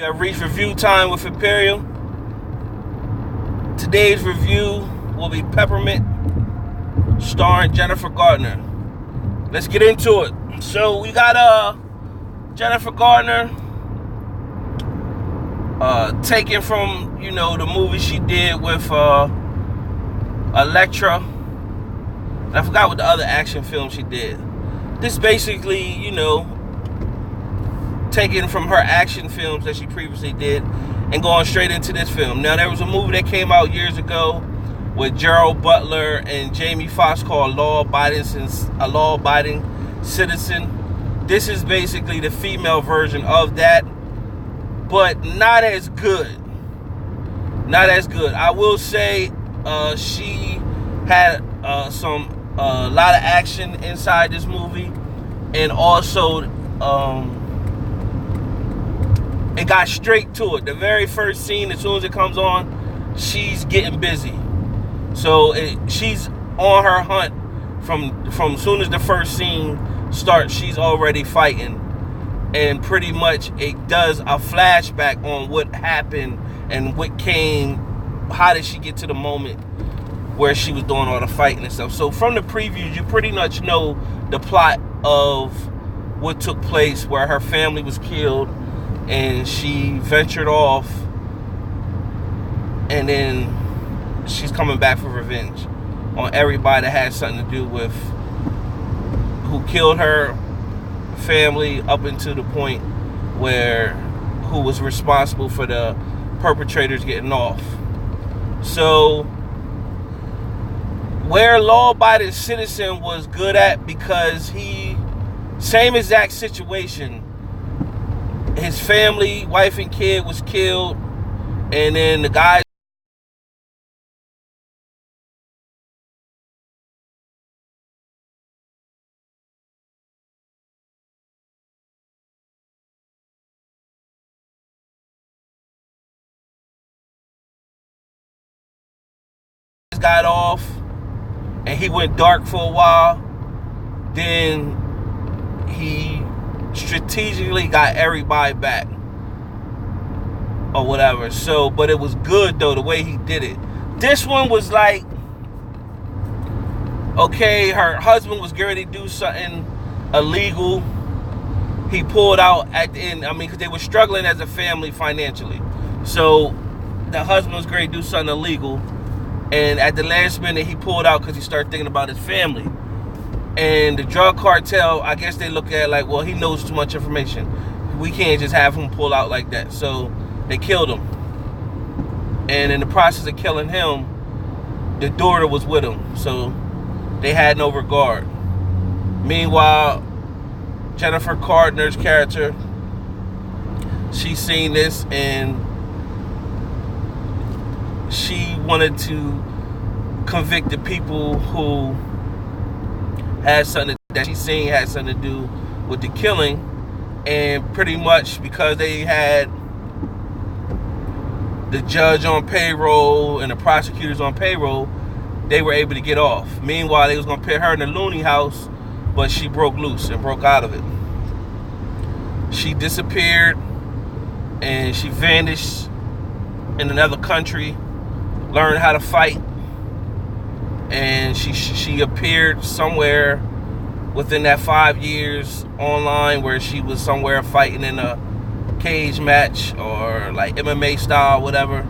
You have reached review time with Imperial. Today's review will be Peppermint, starring Jennifer Garner. Let's get into it. So we got Jennifer Garner, taken from the movie she did with Electra. And I forgot what the other action film she did. This basically, taken from her action films that she previously did and going straight into this film. Now, there was a movie that came out years ago with Gerald Butler and Jamie Foxx called Law Abiden Citizen. This is basically the female version of that, but not as good. Not as good. I will say she had a lot of action inside this movie, and also it got straight to it. The very first scene, as soon as it comes on, she's getting busy. So she's on her hunt from soon as the first scene starts. She's already fighting, and pretty much it does a flashback on what happened and what came. How did she get to the moment where she was doing all the fighting and stuff? So from the previews, you pretty much know the plot of what took place, where her family was killed and she ventured off, and then she's coming back for revenge on everybody that had something to do with who killed her family, up until the point where who was responsible for the perpetrators getting off. So where Law Abiden Citizen was good at, because same exact situation, his family, wife and kid was killed, and then the guy got off and he went dark for a while. Then he strategically got everybody back or whatever. So, but it was good though, the way he did it. This one was like, okay, her husband was getting ready to do something illegal. He pulled out at the end, because they were struggling as a family financially. So the husband was going to do something illegal, and at the last minute he pulled out because he started thinking about his family. And the drug cartel, I guess they look at it like, well, he knows too much information. We can't just have him pull out like that. So they killed him. And in the process of killing him, the daughter was with him. So they had no regard. Meanwhile, Jennifer Gardner's character, she seen this and she wanted to convict the people who had something that she seen had something to do with the killing. And pretty much because they had the judge on payroll and the prosecutors on payroll, they were able to get off. Meanwhile, they was going to put her in the loony house, but she broke loose and broke out of it. She disappeared and she vanished in another country, learned how to fight, and she appeared somewhere within that 5 years online, where she was somewhere fighting in a cage match or like MMA style, whatever.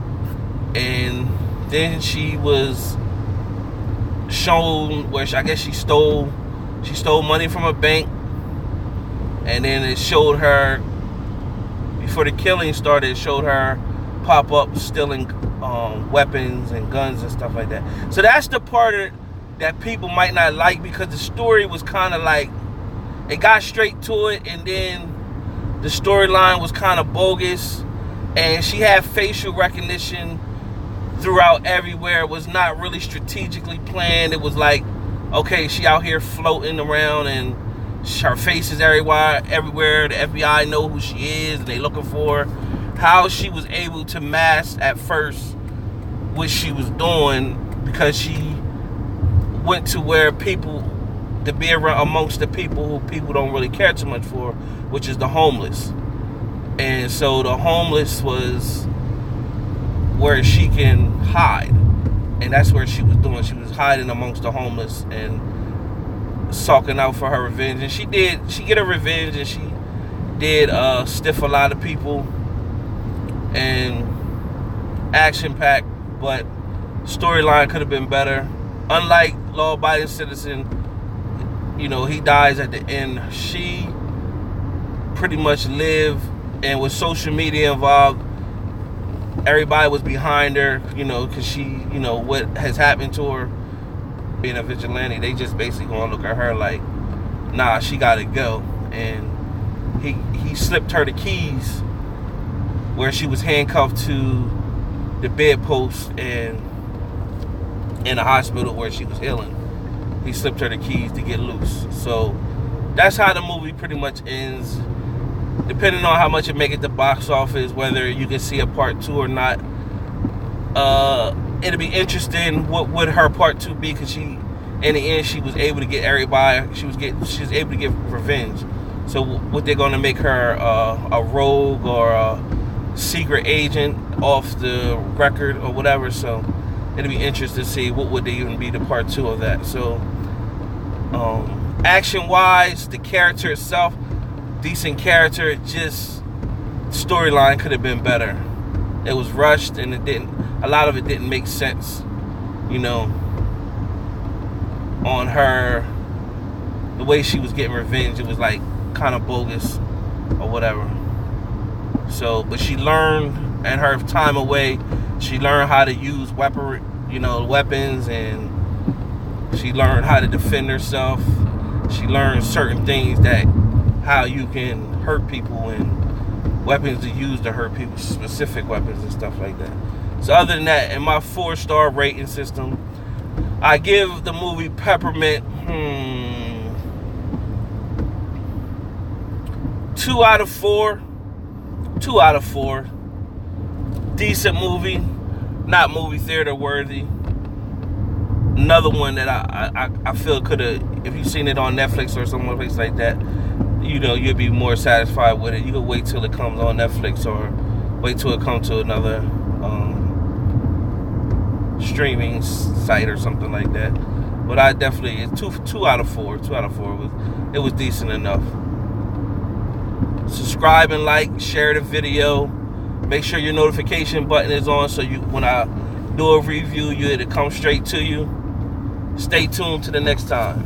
And then she was shown where I guess she stole money from a bank, and then it showed her, before the killing started, it showed her pop up stealing weapons and guns and stuff like that. So that's the part of it that people might not like, because the story was kind of like, it got straight to it, and then the storyline was kind of bogus, and she had facial recognition throughout everywhere. It was not really strategically planned. It was like, okay, she out here floating around and her face is everywhere. The FBI know who she is and they looking for her. How she was able to mask at first what she was doing, because she went to where people, to be around amongst the people who people don't really care too much for, which is the homeless. And so the homeless was where she can hide. And that's where she was doing. She was hiding amongst the homeless and sulking out for her revenge. And she get her revenge, and she did stiff a lot of people and action-packed, but storyline could have been better. Unlike Law Abiding Citizen, he dies at the end. She pretty much lived, and with social media involved, everybody was behind her, because she, what has happened to her being a vigilante. They just basically gonna look at her like, nah, she gotta go. And he slipped her the keys where she was handcuffed to the bedpost and in a hospital where she was healing. He slipped her the keys to get loose. So that's how the movie pretty much ends. Depending on how much it make it the box office, whether you can see a part 2 or not, it'll be interesting what would her part 2 be, because in the end she was able to get everybody. She was able to get revenge. So what, they're going to make her a rogue or a secret agent off the record or whatever. So it'll be interesting to see what would they even be the part 2 of that. So action wise, the character itself, decent character, just storyline could have been better. It was rushed, and a lot of it didn't make sense, on her, the way she was getting revenge. It was like kind of bogus or whatever. So, but she learned, and her time away, she learned how to use weapons, and she learned how to defend herself. She learned certain things, that how you can hurt people, and weapons to use to hurt people, specific weapons and stuff like that. So other than that, in my 4-star rating system, I give the movie Peppermint 2 out of 4. 2 out of 4. Decent movie, not movie theater worthy. Another one that I feel could have, if you've seen it on Netflix or some place like that, you'll be more satisfied with it. You can wait till it comes on Netflix, or wait till it comes to another streaming site or something like that. But I definitely, it's 2 out of 4. 2 out of 4. It was decent enough. Subscribe and like, share the video. Make sure your notification button is on, so when I do a review, it'll come straight to you. Stay tuned to the next time.